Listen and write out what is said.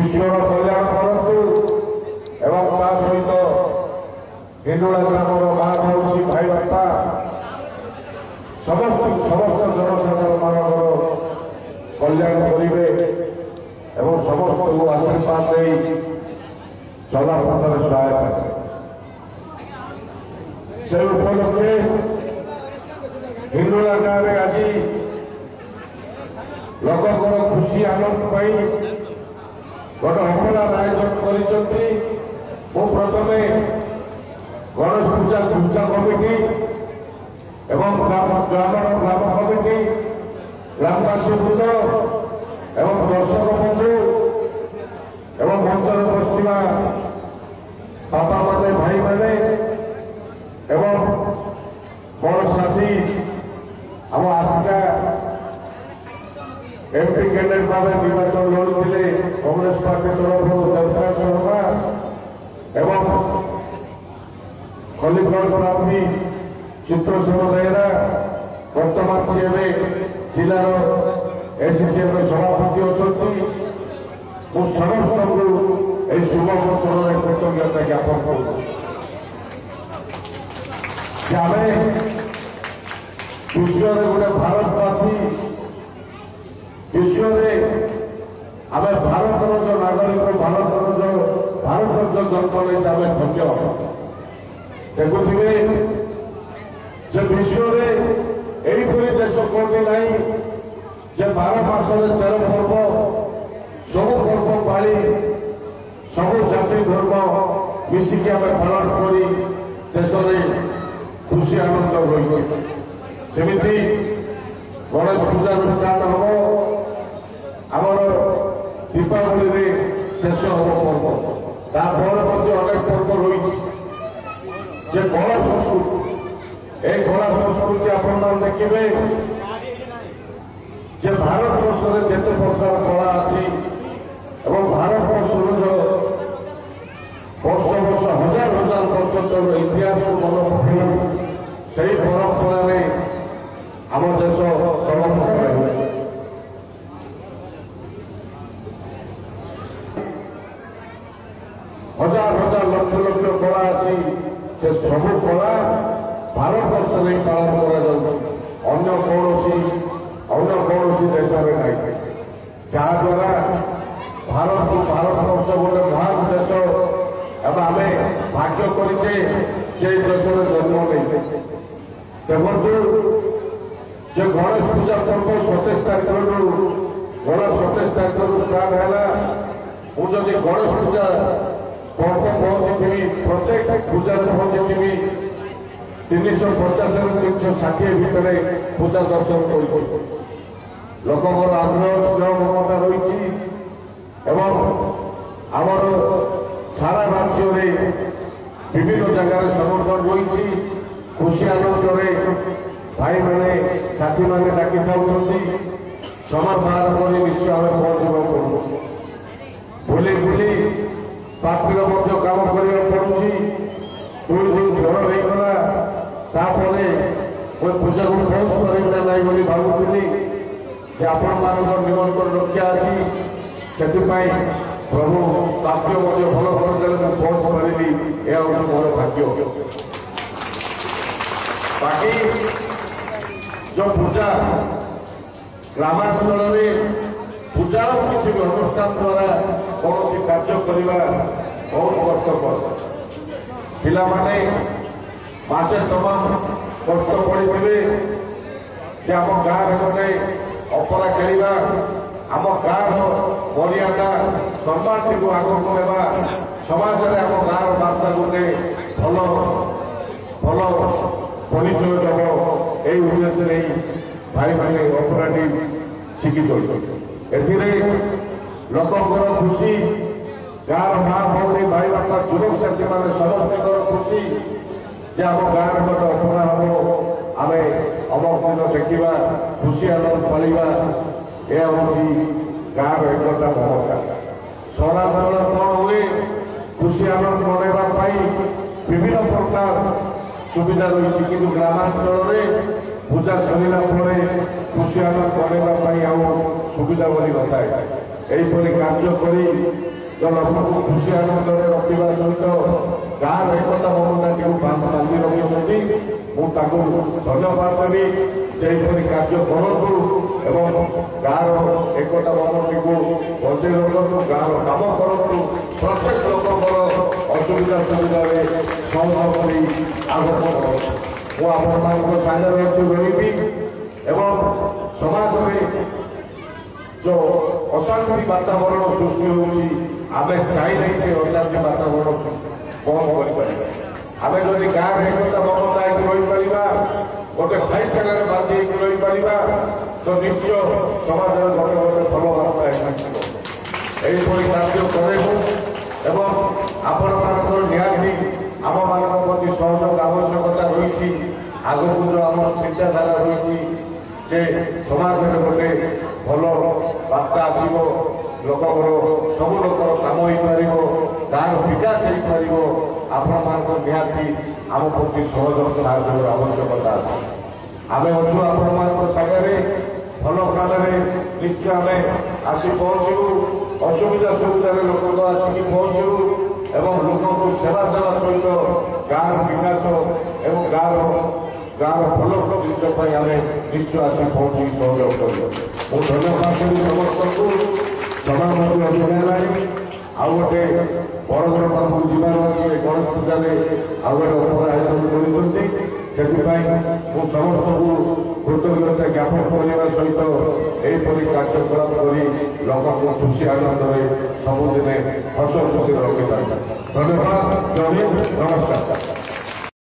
विश्वर कल्याण करूँ एवं ता सहित हिंदुला ग्रामर माँ मौसी भाई बापा समस्त जनसाधारण मान कल्याण करेंगे एवं समस्त को आशीर्वाद दे चला पथर सहायता से उपलक्षे हिंदुला गाँव में आज लोक खुशी आनंद गोटे हफलार आयोजन कर प्रथम गणेश पूजा पूजा कमिटी एवं ग्राम कमिटी ग्रामवासी वृंद एवं दर्शक बंधु एवं मंचर बसवा बापा माने भाई माने एवं मोर साथी आम आसिका एमपी कैंडिडेट भाव निर्वाचन लड़ुले कांग्रेस पार्टी तरफ देवराज शर्मा एवं खलीगढ़ प्रार्थी चित्रसेन बेहरा वर्तमान सी जिलार एसीसीएम सभापति अच्छा समस्त शुभ अवसर में कृतज्ञता ज्ञापन करूँ विश्व गोटे भारतवासी विश्व आम भारत जो नागरिक भारत जो जन्म नहीं आम धन्य देखुए जे विश्व यहीपरी देश कोटी ना जे 12 मासरे 13 पर्व सब पर्व पाली सब जाति धर्म मिसिकी आम पालन कर देश में खुशी आनंद रही सेमती गणेश पूजा अनुष्ठान हम आमर दीपावली शेष हम पर्व तापर अनेक पर्व रही कला संस्कृति एक कला संस्कृति आपण देखिए जे भारत वर्ष में जिते प्रकार कला अच्छी भारत वर्ष वर्ष वर्ष हजार हजार वर्ष तक इतिहास को मन पकड़ से परंपरा आम देश चलन हजार हजार लक्ष लक्ष कला अच्छी से सबू कला भारत वर्ष नहीं पालन कौन देश में नहीं जहाद्वारा भारत को भारत वर्ष गोटे महान देश एवं आम भाग्य करे देश में जन्म नहीं देखु जे गणेश पूजा पर्व 27 तारीख गला 27 तारीख स्टार्ट है मुझे गणेश पूजा पर्व पहुंची प्रत्येक पूजा पहुंची 350 360 भितर पूजा दर्शन कर लोकर आग्रह स्नेह ममता रही आमर सारा राज्य में विभिन्न जगह समर्थन रही खुशी आनंद भाई मैंने साथी मैंने डाकी था समय बाहर कर निश्चय आम पहुंचा बुली बुली पार्टी काम करने पड़ी 2 दिन ज्वर होगा तापर पूजा को पहुंच पारे ना बोली भावुली आपण मान निमंत्रण रक्षा अच्छी से प्रभु स्वास्थ्य भल करदे पहुंच पारि यह हूँ मोर भाग्य बाकी जो पूजा ग्रामांचल में पूजार किसी भी अनुष्ठान द्वारा कौन कार्य करवा बहुत कष्टकर पिला माने मासे तमाम कष्ट पड़े आम गाँव गोटे अपरा खेलवा आम गाँव मर्यादा सम्मान को आगक नेवा समाज में आम गाँव बार्ता गोटे भल भल परिचय दब यही उद्देश्य नहीं भाई मैंने अपराधी शिखित लोकर खुशी गाँव माँ भौणी भाई बापा युवक साथी मैंने समस्त खुशी जे आम गाँव गोटे अपरा हम आम अमर देखा खुशी आनंद पालिबा यह हूँ गाँव एकता ममता सहरांचल कौन हुए खुशी आनंद मनवाई विभिन्न प्रकार सुविधा रही कि ग्रामांचल में पूजा सरला खुशी आनंद मनवाई सुविधा बोली न था ଏହିପରି କାର୍ଯ୍ୟ କରି ଲୋକଙ୍କୁ ଖୁସି ଆନନ୍ଦରେ ରଖିବା ସହିତ ଗାଁର ଏକତା ମମତାଟିକୁ ବାନ୍ଧି ରଖିଛନ୍ତି। ମୁଁ ତାଙ୍କୁ ଧନ୍ୟବାଦ ଦେବି ଯେ ଏହିପରି କାର୍ଯ୍ୟ କରନ୍ତୁ ଏବଂ ଗାଁର ଏକତା ମମଟିକୁ ବଞ୍ଚେଇ ରଖନ୍ତୁ, ଗାଁର କାମ କରନ୍ତୁ, ପ୍ରତ୍ୟେକ ଲୋକଙ୍କର ଅସୁବିଧା ସୁବିଧାରେ ସହଯୋଗ କରି ଆଗକୁ କରନ୍ତୁ। ମୁଁ ଆପଣମାନଙ୍କ ସାଙ୍ଗରେ ଅଛି ରହିବି ଏବଂ ସମାଜରେ जो अशांति वातावरण सृष्टि होगी आम चाहिए से अशांति वातावरण कम कर आम जदि गाँव एकता ममता रही गोटे भाईचारा बांधी रही तो निश्चय समाज गोटे गोटे भल वार्ता यही कार्य करेबू एवं आपण मान निहाती आम मान प्रति सहयोग आवश्यकता रही आगक जो आम चिंताधारा रही जे समाज में गोटे भल बार्ता आसो लोकर सबू लोकर काम हो पार गाँव विकास हो पार आपण मान निहाती आम प्रति सहयोग साहय आवश्यकता अच्छे आम अच्छु आपण मान सागर भल काम निश्चय आम आसी पहुँचू असुविधा सुविधार लोक आसिक पहुँचू एवं लोक सेवा देवा सहित गाँव विकास एवं गाँव भल जिनपाई आम निश्चय आसी पहुँची सहयोग कर धन्यवाद करी समस्त को समय अभियान आउ गोटे बड़गड़ पाखक जीवार अच्छे गणेश पूजा आउ गोटे अपर आयोजन कर समस्त को कृतज्ञता ज्ञापन करने सहित यहपरि कार्यक्रम कर लोक खुशी आनंद सबुदिने हस खुशी रखिपार धन्यवाद। जय हिंद, नमस्कार।